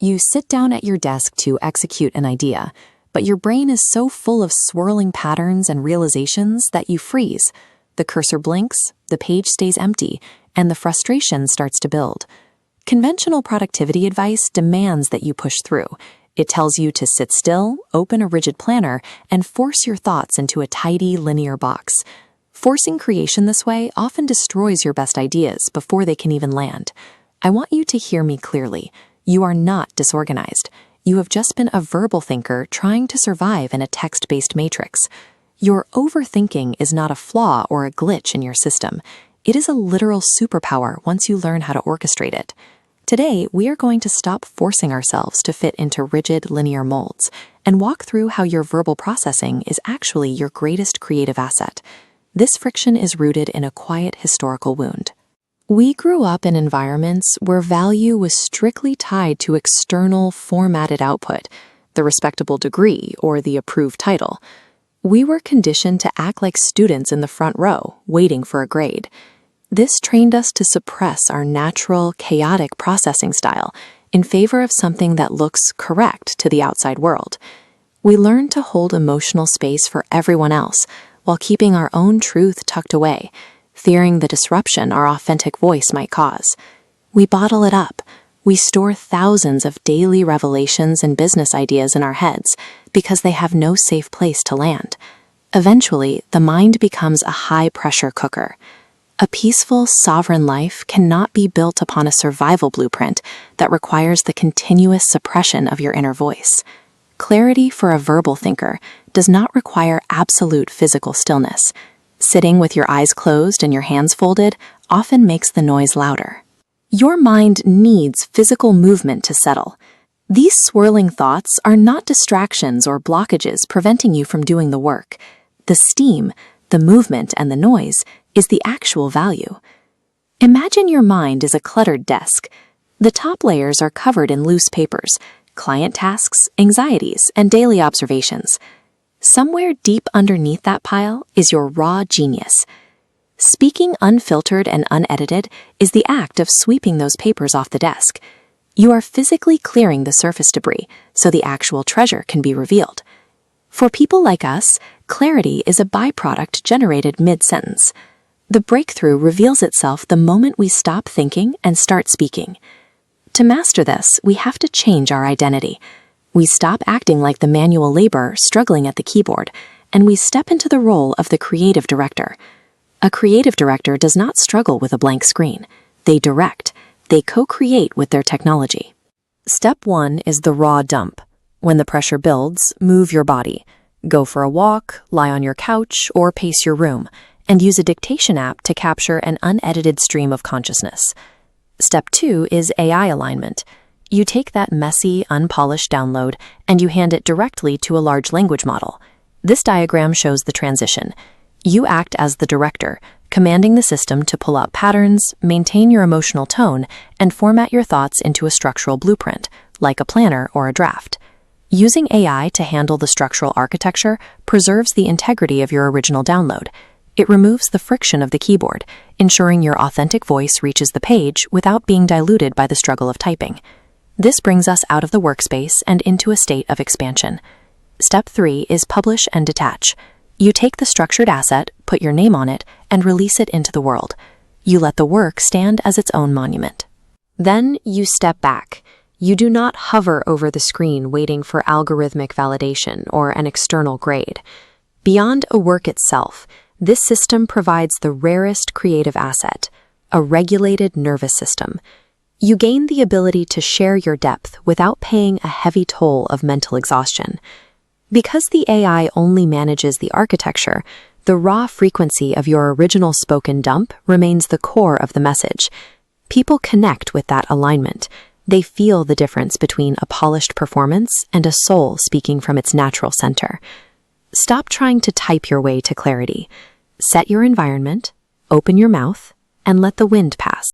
You sit down at your desk to execute an idea, but your brain is so full of swirling patterns and realizations that you freeze. The cursor blinks, the page stays empty, and the frustration starts to build. Conventional productivity advice demands that you push through. It tells you to sit still, open a rigid planner, and force your thoughts into a tidy, linear box. Forcing creation this way often destroys your best ideas before they can even land. I want you to hear me clearly. You are not disorganized. You have just been a verbal thinker trying to survive in a text-based matrix. Your overthinking is not a flaw or a glitch in your system. It is a literal superpower once you learn how to orchestrate it. Today, we are going to stop forcing ourselves to fit into rigid, linear molds and walk through how your verbal processing is actually your greatest creative asset. This friction is rooted in a quiet historical wound. We grew up in environments where value was strictly tied to external, formatted output, the respectable degree or the approved title. We were conditioned to act like students in the front row, waiting for a grade. This trained us to suppress our natural, chaotic processing style in favor of something that looks correct to the outside world. We learned to hold emotional space for everyone else while keeping our own truth tucked away, fearing the disruption our authentic voice might cause. We bottle it up. We store thousands of daily revelations and business ideas in our heads because they have no safe place to land. Eventually, the mind becomes a high-pressure cooker. A peaceful, sovereign life cannot be built upon a survival blueprint that requires the continuous suppression of your inner voice. Clarity for a verbal thinker does not require absolute physical stillness. Sitting with your eyes closed and your hands folded often makes the noise louder. Your mind needs physical movement to settle. These swirling thoughts are not distractions or blockages preventing you from doing the work. The steam, the movement, and the noise is the actual value. Imagine your mind is a cluttered desk. The top layers are covered in loose papers, client tasks, anxieties, and daily observations. Somewhere deep underneath that pile is your raw genius. Speaking unfiltered and unedited is the act of sweeping those papers off the desk. You are physically clearing the surface debris so the actual treasure can be revealed. For people like us, clarity is a byproduct generated mid-sentence. The breakthrough reveals itself the moment we stop thinking and start speaking. To master this, we have to change our identity. We stop acting like the manual laborer struggling at the keyboard, and we step into the role of the creative director. A creative director does not struggle with a blank screen. They direct. They co-create with their technology. Step 1 is the raw dump. When the pressure builds, move your body. Go for a walk, lie on your couch, or pace your room, and use a dictation app to capture an unedited stream of consciousness. Step 2 is AI alignment. You take that messy, unpolished download and you hand it directly to a large language model. This diagram shows the transition. You act as the director, commanding the system to pull out patterns, maintain your emotional tone, and format your thoughts into a structural blueprint, like a planner or a draft. Using AI to handle the structural architecture preserves the integrity of your original download. It removes the friction of the keyboard, ensuring your authentic voice reaches the page without being diluted by the struggle of typing. This brings us out of the workspace and into a state of expansion. Step 3 is publish and detach. You take the structured asset, put your name on it, and release it into the world. You let the work stand as its own monument. Then you step back. You do not hover over the screen waiting for algorithmic validation or an external grade. Beyond a work itself, this system provides the rarest creative asset, a regulated nervous system. You gain the ability to share your depth without paying a heavy toll of mental exhaustion. Because the AI only manages the architecture, the raw frequency of your original spoken dump remains the core of the message. People connect with that alignment. They feel the difference between a polished performance and a soul speaking from its natural center. Stop trying to type your way to clarity. Set your environment, open your mouth, and let the wind pass.